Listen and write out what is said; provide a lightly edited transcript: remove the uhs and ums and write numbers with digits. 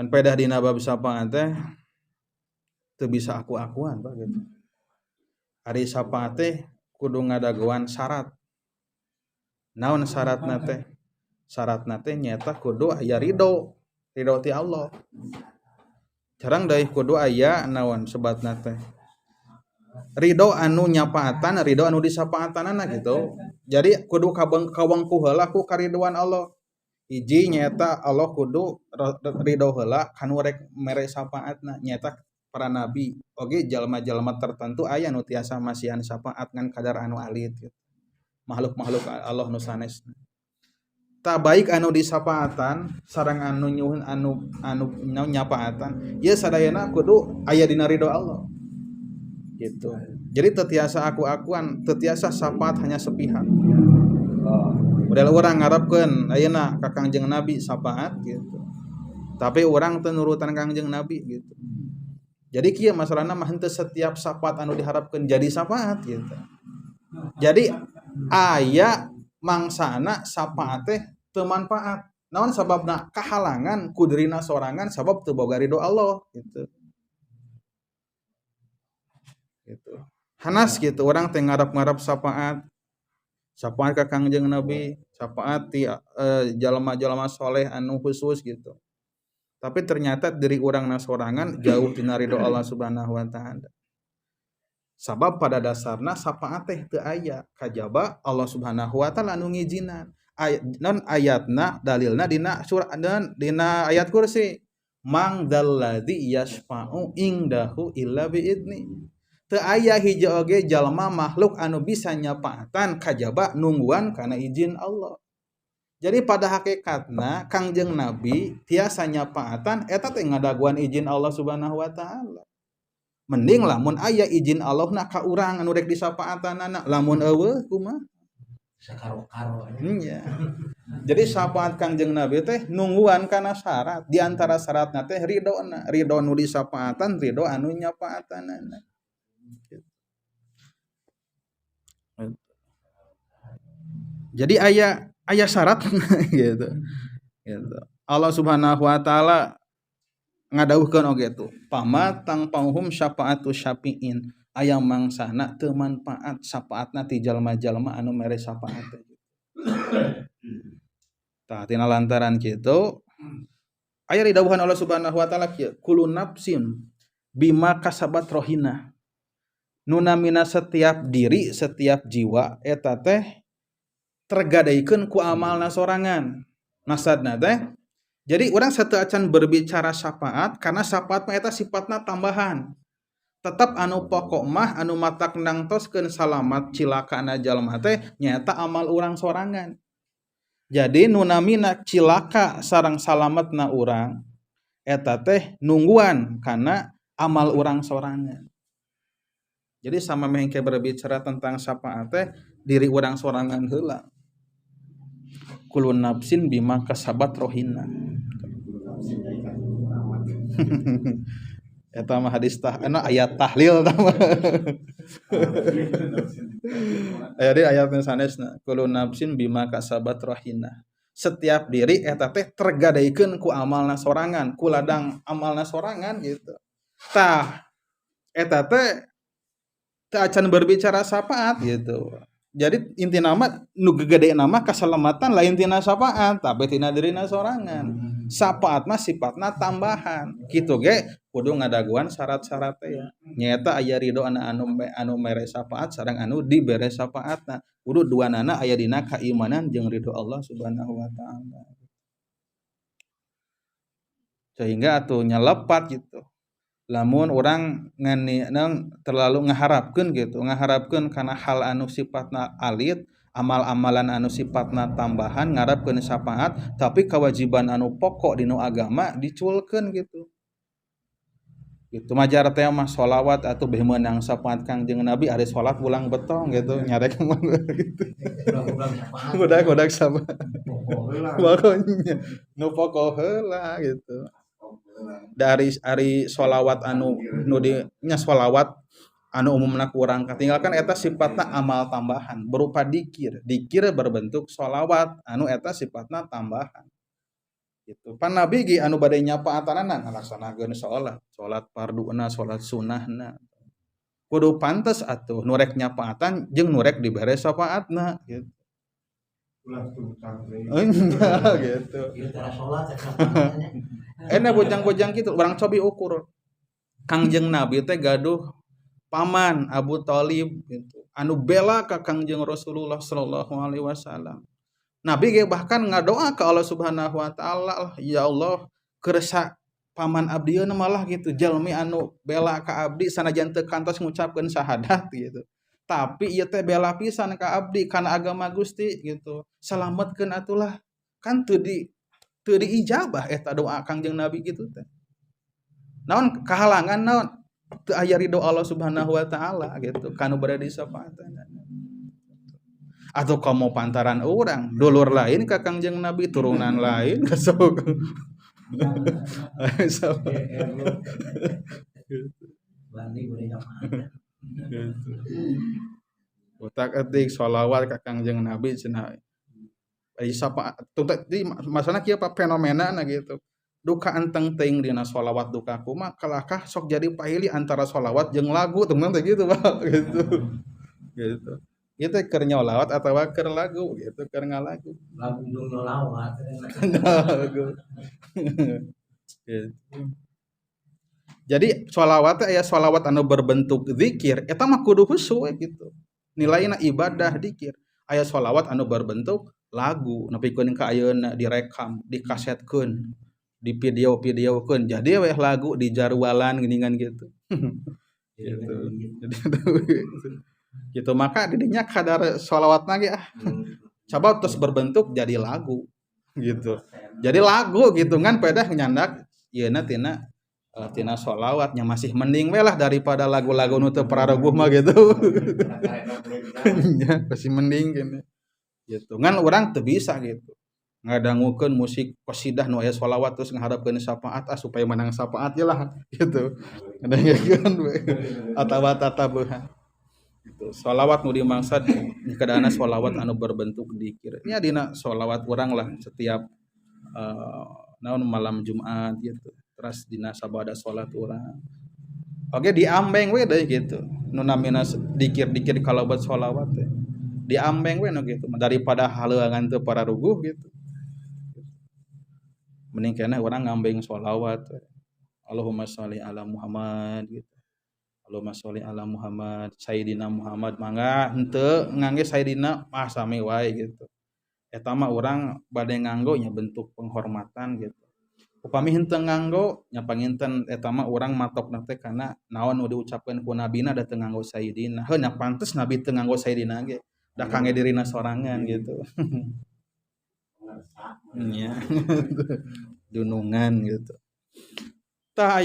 kan pedah dina bab syafaat teh teu bisa aku-akuan Pak gitu. Ari syafaat teh kudu ngadaguan syarat. Naon syaratna teh? Syaratna teh nyaeta kudu aya ridho ti Allah. Jarang deui kudu aya naon sebatna teh. Ridho anu nyapaatan, ridho anu disapaatanana gitu. Jadi kudu kawengku heula ku kariduan Allah. Hiji nyaeta Allah kudu ridho heula kanu rek mere sapaatna nyaeta para nabi. Oge jalma-jalma tertentu aya nu tiasa masihan sapaat ngan kadar anu alit gitu. Makhluk-makhluk Allah nu sanesna. Tak baik anu disapaatan sareng anu nyuhun anu nyapaatan ieu sadayana kudu aya dina ridho Allah gitu. Jadi tetiasa aku-akuan, tetiasa syafaat hanya sepihak. Model orang ngarepkeun ayeuna ka Kangjeng Nabi syafaat gitu. Tapi orang teu nurutan Kangjeng Nabi gitu. Jadi kieu masalahna mah henteu setiap syafaat anu diharapkeun jadi syafaat gitu. Jadi aya mangsana syafaat teh teu manfaat. Naon sababna? Kahalangan ku dirina sorangan sabab teu boga ridho Allah gitu. Gitu. Hanas gitu orang teh ngarap-ngarap syafaat ka Kangjeng Nabi, syafaat ti jalma-jalma soleh anu khusus gitu. Tapi ternyata diri urang na sorangan jauh tina ridho Allah Subhanahu wa taala. Sabab pada dasarna syafaat teh teu aya kajaba Allah Subhanahu wa taala anu ngijinan. Non ayatna dalilna dina surah dan dina ayat kursi. Mang dalladzi yasfa'u indahu illa biidni. Teu aya hiji oge jalma makhluk anu bisa nyapaatan kajaba nungguan kana izin Allah. Jadi pada hakikatna Kangjeng Nabi tiasa nyapaatan eta teh ngadaguan izin Allah Subhanahu wa taala. Mending lamun aya izin Allahna ka urang anu rek disapaatanana, lamun eueuh kumaha? Sakaro-karo. Nya. Jadi syafaat Kangjeng Nabi teh nungguan kana syarat. Di antara syaratna teh ridona, ridho nu disapaatan, ridho anu nyapaatanana. Jadi aya syarat gitu. Gitu. Allah Subhanahu wa taala ngadawuhkeun oge tuh, pamatang pauhum syafaatu syafiin. Aya mangsana teu manfaat syafaatna ti jalma-jalma anu mere syafaat teh. Tah tina lantaran kitu aya di dawuhan Allah Subhanahu wa taala kieu, kullu nafsin bima kasabat rohina. Nunamina setiap diri, setiap jiwa eta teh tergadaykeun ku amalna sorangan. Maksudna teh jadi urang sateu acan berbicara syafaat karena syafaat mah eta sifatna tambahan. Tetap anu pokok mah anu matak nangtoskeun salamat cilakana jalma teh nyaeta amal urang sorangan. Jadi nunamina cilaka sareng salametna urang eta teh nungguan kana amal urang sorangan. Jadi sama mengke berbicara tentang syafaat teh diri urang sorangan heula. Kullu nafsin bima kasabat rohina. Eta mah hadis ayat tahlil tah. Jadi ayatna sanesna kullu nafsin bima kasabat rohina. Setiap diri eta teh tergadaykeun ku amalna sorangan, ku ladang amalna sorangan gitu. Tah eta teh teu acan berbicara syafaat gitu. Jadi inti nama nu gegede nama kasalamatan lain tina syafaat tapi tina dirina sorangan. Syafaat mah sifatna tambahan. Kitu ge kudu ngadaguan syarat-syarat teh ya. Nyaeta aya ridho anu mere syafaat sareng anu dibere syafaatna. Kudu duanana aya dina keimanan jeung ridho Allah Subhanahu wa taala. Sehingga atuh nyalepat gitu. Lamun orang terlalu ngaharapkeun gitu, ngaharapkeun kana hal anu sifatna alit, amal-amalan anu sifatna tambahan, ngarepkeun syafaat, tapi kewajiban anu pokok dinu agama diculkeun gitu. Gitu majar teh mah sholawat atuh beh meunang syafaat Kangjeng Nabi ari salat ulang betong gitu, nyarek gitu. Budak syafaat. Pokoknya nu pokok heula gitu. Dari ari sholawat anu di nya sholawat anu umumna kurang katinggalkan eta sifatna amal tambahan berupa dikir berbentuk sholawat anu eta sifatna tambahan Gitu. Pan Nabi ge anu bade nyapaatanan ngalaksanakeun salat farduna, salat sunnahna. Kudu pantes atuh nu rek nyapaatan jeung nu rek dibere syafaatna gitu. Gitu. Enak bojang-bojang gitu, orang cobi ukur. Kangjeng Nabi teh gaduh paman Abu Thalib gitu. Anu bela ka Kangjeng Rasulullah sallallahu alaihi wasallam. Nabi ge bahkan ngadoa ke Allah Subhanahu wa taala, ya Allah, kersa paman abdi yeuna malah gitu, jalmi anu bela ka abdi sanajan teu kantos ngucapkeun syahadat gitu. Tapi ieu teh bela pisan ka abdi kana agama Gusti gitu. Salametkeun atulah. Kan teu diijabah eta doa Kangjeng Nabi gitu teh. Naon kahalangan naon teu aya ridho Allah Subhanahu wa taala gitu kanu bade di syafaatan. Atau kamu pantaran orang dulur lain ka Kangjeng Nabi turunan lain sok. Utak atik sholawat ka Kangjeng Nabi cenah. Ai sapa masalah kieu fenomena na gitu. Duka anteng teuing dina sholawat duka kumaha kalahkah sok jadi pahili antara sholawat jeung lagu temen teh gitu Pak gitu. Gitu. Itu keur nyolawat atawa keur lagu gitu keur ngalagu. Lagu nyolawat. Lagu. Gitu. Jadi sholawat aya sholawat anu berbentuk zikir eta mah kudu khusyuk gitu. Nilaina ibadah zikir. Aya sholawat anu berbentuk lagu nepikeun ka ayeuna direkam, dikasetkeun, di video-videokeun. Jadi we lagu di jarwalan geuningan gitu. Gitu. Jadi gitu maka didinya kadar sholawatna ge coba terus berbentuk jadi lagu gitu. Jadi lagu gitu kan pedah nyandak yeuna tina sholawatnya masih mending we lah daripada lagu-lagu nu teu parareguh mah gitu. Ya, masih mending gitu. Ngan urang teu bisa gitu. Ngadangukeun musik qasidah nu aya sholawat terus ngaharapkeun syafaat supaya menang syafaat ge lah gitu. Ngadangukeun we atawa tatabuhan. Gitu. Sholawat nu dimaksud kadana sholawat anu berbentuk dzikir. Nya dina sholawat urang lah setiap naon malam Jumat gitu. Terus dina sabada salat urang. Oke diambeng we deui gitu. Nu namina dzikir-dzikir kalabat sholawat teh. Diambeng we nu gitu daripada haleungan teu pararuguh gitu. Mending keneh urang ngambeng sholawat. Allahumma sholli ala Muhammad gitu. Allahumma sholli ala Muhammad, Sayyidina Muhammad mangga henteu ngangge Sayyidina mah sami wae gitu. Eta mah urang bade nganggo nya bentuk penghormatan gitu. Upami henteu nganggo nya panginten eta mah urang matokna teh kana naon nu diucapkeun ku nabina da teu nganggo Sayyidina. Heuh nya pantes nabi teu nganggo Sayyidina ge. Da kangge dirina sorangan gitu. Nya. Dunungan gitu. Tah